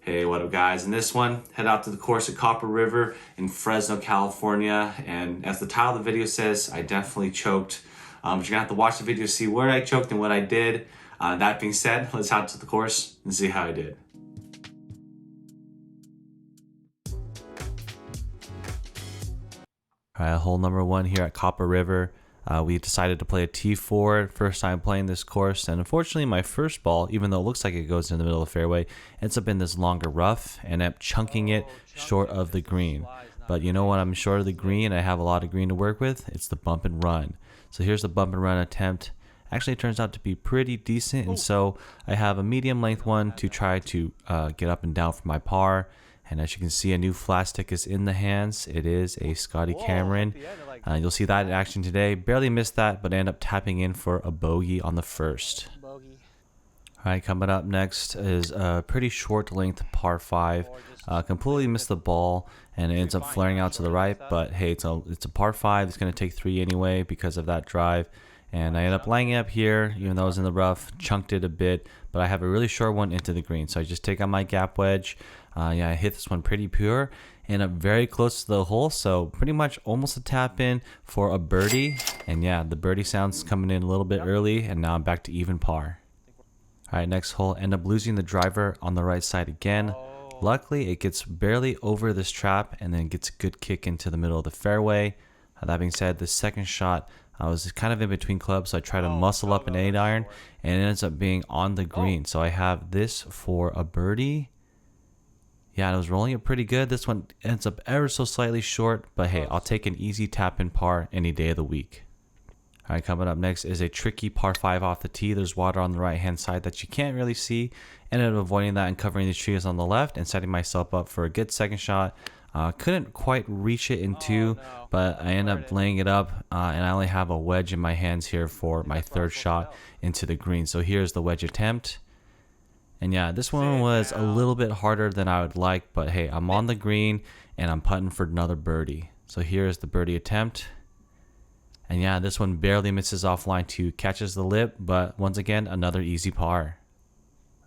Hey, what up guys? In this one, head out to the course at Copper River in Fresno, California. And as the title of the video says, I definitely choked. But you're gonna have to watch the video to see where I choked and what I did. That being said, let's head out to the course and see how I did. All right, hole number one here at Copper River. We decided to play a T4, first time playing this course, and unfortunately my first ball, even though it looks like it goes in the middle of the fairway, ends up in this longer rough and I'm chunking it short of the green. But you know what, I'm short of the green, I have a lot of green to work with, it's the bump and run. So here's the bump and run attempt. Actually it turns out to be pretty decent, and so I have a medium length one to try to get up and down for my par. And as you can see, a new flat stick is in the hands. It is a Scotty Cameron. You'll see that in action today. Barely missed that, but end up tapping in for a bogey on the first. All right, coming up next is a pretty short length par 5. Completely missed the ball, and it ends up flaring out to the right. But hey, it's a par 5. It's going to take 3 anyway because of that drive. And I end up laying it up here, even though I was in the rough, chunked it a bit, but I have a really short one into the green. So I just take out my gap wedge. I hit this one pretty pure, and up very close to the hole, so pretty much almost a tap in for a birdie. And yeah, the birdie sounds coming in a little bit early, and now I'm back to even par. All right, next hole, end up losing the driver on the right side again. Luckily, it gets barely over this trap and then gets a good kick into the middle of the fairway. That being said, the second shot, I was kind of in between clubs, so I try to muscle up an 8-iron, and it ends up being on the green. So I have this for a birdie. Yeah, and I was rolling it pretty good. This one ends up ever so slightly short, but hey, I'll take an easy tap in par any day of the week. All right, coming up next is a tricky par 5 off the tee. There's water on the right-hand side that you can't really see. Ended up avoiding that and covering the trees on the left and setting myself up for a good second shot. Couldn't quite reach it in 2, but I ended up laying it up, and I only have a wedge in my hands here for my third shot into the green. So here's the wedge attempt. And yeah, this one was a little bit harder than I would like, but hey, I'm on the green and I'm putting for another birdie. So here's the birdie attempt. And yeah, this one barely misses offline 2, catches the lip, but once again, another easy par.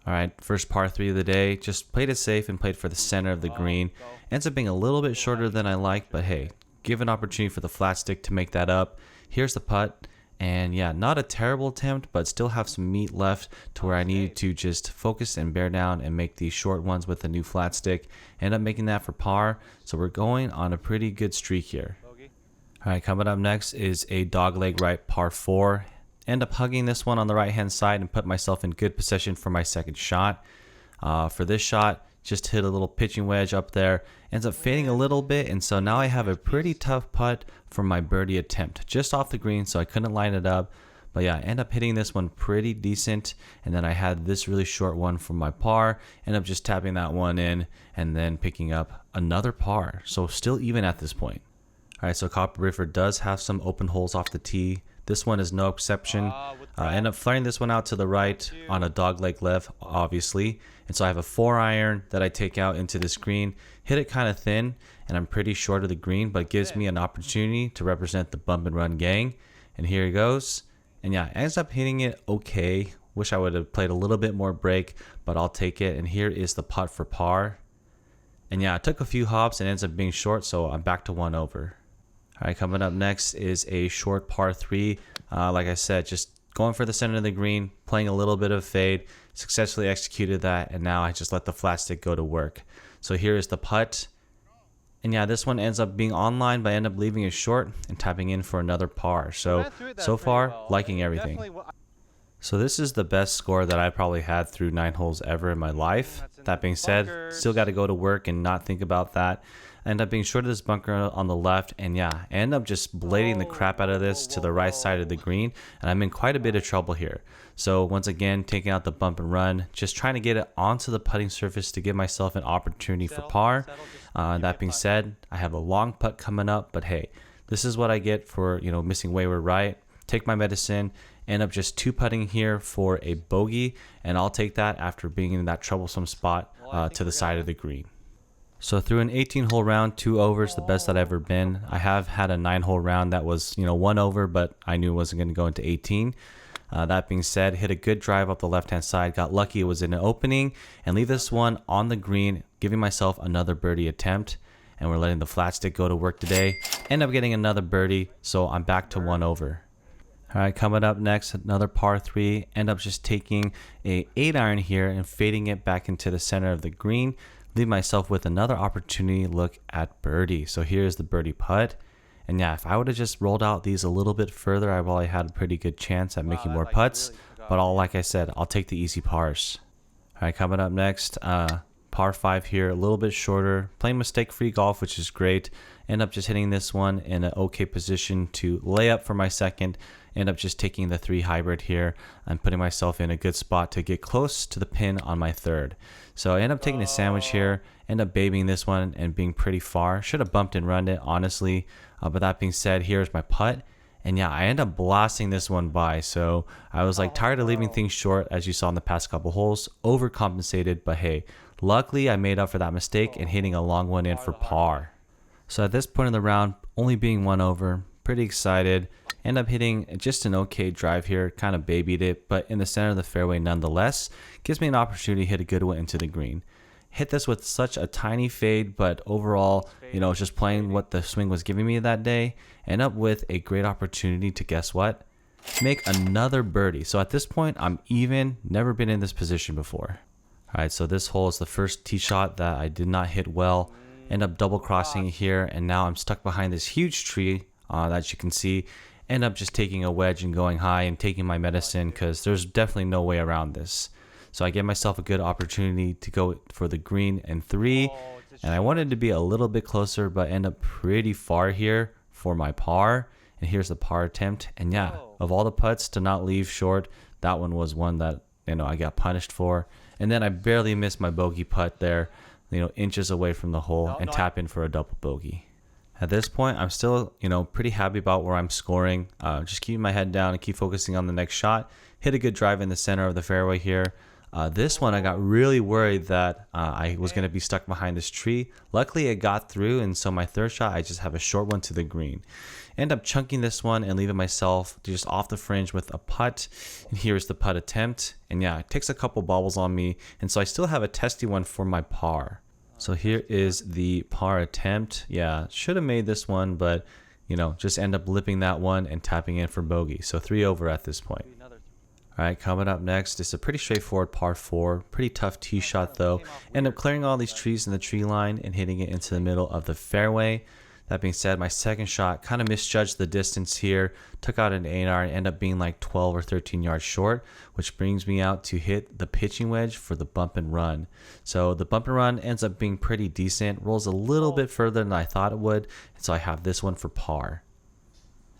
All right, first par 3 of the day, just played it safe and played for the center of the green. Ends up being a little bit shorter than I like, but hey, give an opportunity for the flat stick to make that up. Here's the putt. And yeah, not a terrible attempt, but still have some meat left to where I needed to just focus and bear down and make these short ones with the new flat stick. End up making that for par. So we're going on a pretty good streak here. All right, coming up next is a dogleg right par 4. End up hugging this one on the right hand side and put myself in good position for my second shot. For this shot, just hit a little pitching wedge up there, ends up fading a little bit, and so now I have a pretty tough putt for my birdie attempt, just off the green, so I couldn't line it up. But yeah, I end up hitting this one pretty decent, and then I had this really short one for my par, end up just tapping that one in, and then picking up another par, so still even at this point. All right, so Copper River does have some open holes off the tee. This one is no exception. I end up flaring this one out to the right on a dogleg left, obviously. And so I have a 4-iron that I take out into this green, hit it kind of thin, and I'm pretty short of the green, but it gives me an opportunity to represent the bump and run gang. And here it goes. And yeah, ends up hitting it okay. Wish I would have played a little bit more break, but I'll take it. And here is the putt for par. And yeah, I took a few hops and ends up being short, so I'm back to 1 over. All right, coming up next is a short par 3. Like I said, just going for the center of the green, playing a little bit of fade, successfully executed that, and now I just let the flat stick go to work. So here is the putt. And yeah, this one ends up being online, but I end up leaving it short and tapping in for another par. So far, liking everything. So this is the best score that I probably had through 9 holes ever in my life. That being said, still got to go to work and not think about that. I end up being short of this bunker on the left, and yeah, I end up just blading the crap out of this to the right side of the green, and I'm in quite a bit of trouble here. So once again, taking out the bump and run, just trying to get it onto the putting surface to give myself an opportunity for par. That being said, I have a long putt coming up, but hey, this is what I get for, missing Wayward right. Take my medicine, end up just 2-putting here for a bogey, and I'll take that after being in that troublesome spot to the side of the green. So through an 18-hole round, 2 overs, the best I've ever been. I have had a 9-hole round that was, 1 over, but I knew it wasn't going to go into 18. That being said, hit a good drive up the left-hand side. Got lucky it was in an opening and leave this one on the green, giving myself another birdie attempt. And we're letting the flat stick go to work today. End up getting another birdie, so I'm back to 1 over. All right, coming up next, another par 3. End up just taking a 8-iron here and fading it back into the center of the green. Leave myself with another opportunity to look at birdie. So here's the birdie putt. And yeah, if I would have just rolled out these a little bit further, I probably had a pretty good chance at making more putts. But like I said, I'll take the easy pars. All right, coming up next, par 5 here, a little bit shorter. Playing mistake-free golf, which is great. End up just hitting this one in an okay position to lay up for my second. End up just taking the 3 hybrid here and putting myself in a good spot to get close to the pin on my third. So I end up taking a sandwich here, end up babying this one and being pretty far. Should have bumped and run it, honestly. But that being said, here's my putt. And yeah, I end up blasting this one by. So I was like tired of leaving things short, as you saw in the past couple holes. Overcompensated, but hey, luckily I made up for that mistake and hitting a long one in for par. So at this point in the round, only being 1 over, pretty excited. End up hitting just an okay drive here, kind of babied it, but in the center of the fairway nonetheless. Gives me an opportunity to hit a good one into the green. Hit this with such a tiny fade, but overall, just playing what the swing was giving me that day. End up with a great opportunity to, guess what? Make another birdie. So at this point, I'm even, never been in this position before. All right, so this hole is the first tee shot that I did not hit well. End up double crossing here, and now I'm stuck behind this huge tree that you can see. End up just taking a wedge and going high and taking my medicine because there's definitely no way around this. So I give myself a good opportunity to go for the green and 3. And I wanted to be a little bit closer, but end up pretty far here for my par. And here's the par attempt. And yeah, of all the putts to not leave short, that one was one that, I got punished for. And then I barely missed my bogey putt there, inches away from the hole and tap in for a double bogey. At this point, I'm still, pretty happy about where I'm scoring. Just keeping my head down and keep focusing on the next shot. Hit a good drive in the center of the fairway here. This one, I got really worried that I was going to be stuck behind this tree. Luckily, it got through, and so my third shot, I just have a short one to the green. End up chunking this one and leaving myself just off the fringe with a putt. And here's the putt attempt. And yeah, it takes a couple bobbles on me, and so I still have a testy one for my par. So here is the par attempt. Yeah, should have made this one, but just end up lipping that one and tapping in for bogey. So 3 over at this point. All right, coming up next, it's a pretty straightforward par 4. Pretty tough tee shot though. End up clearing all these trees in the tree line and hitting it into the middle of the fairway. That being said, my second shot kind of misjudged the distance here. Took out an 8-iron, ended up being like 12 or 13 yards short, which brings me out to hit the pitching wedge for the bump and run. So the bump and run ends up being pretty decent. Rolls a little bit further than I thought it would, and so I have this one for par.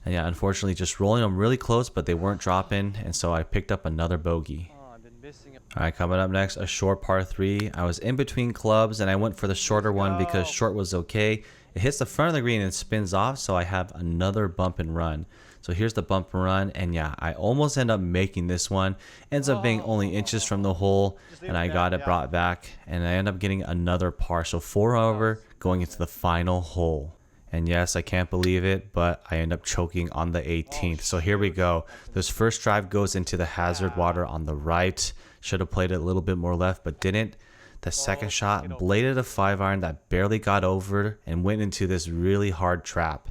And yeah, unfortunately, just rolling them really close, but they weren't dropping, and so I picked up another bogey. All right, coming up next, a short par 3. I was in between clubs, and I went for the shorter one because short was okay. It hits the front of the green and spins off, so I have another bump and run. So here's the bump and run, and yeah, I almost end up making this one. Ends up being only inches from the hole, and I got it brought back, and I end up getting another par. So 4 over, going into the final hole. And yes, I can't believe it, but I end up choking on the 18th. So here we go. This first drive goes into the hazard water on the right. Should have played it a little bit more left, but didn't. The second shot bladed a 5-iron that barely got over and went into this really hard trap.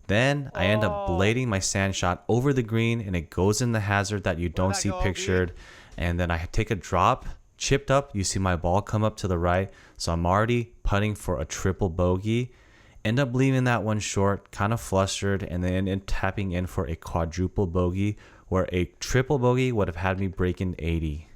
Then I end up blading my sand shot over the green, and it goes in the hazard that you don't see pictured. And then I take a drop, chipped up. You see my ball come up to the right. So I'm already putting for a triple bogey. End up leaving that one short, kind of flustered, and then tapping in for a quadruple bogey, where a triple bogey would have had me breaking 80.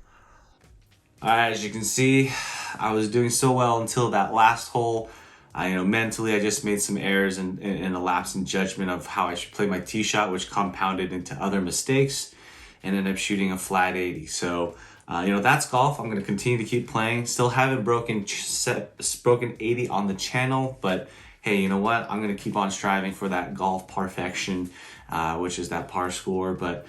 Alright, as you can see, I was doing so well until that last hole. Mentally, I just made some errors and a lapse in judgment of how I should play my tee shot, which compounded into other mistakes, and ended up shooting a flat 80. So, that's golf. I'm going to continue to keep playing. Still haven't broken 80 on the channel, but hey, you know what? I'm going to keep on striving for that golf perfection, which is that par score. But,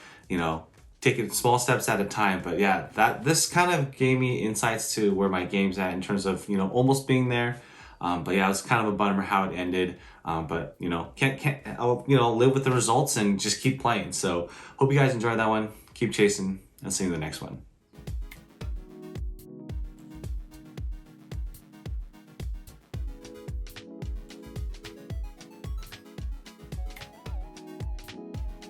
taking small steps at a time. But yeah, this kind of gave me insights to where my game's at in terms of, almost being there. But yeah, it was kind of a bummer how it ended. But I'll live with the results and just keep playing. So hope you guys enjoyed that one. keep chasing, and see you in the next one.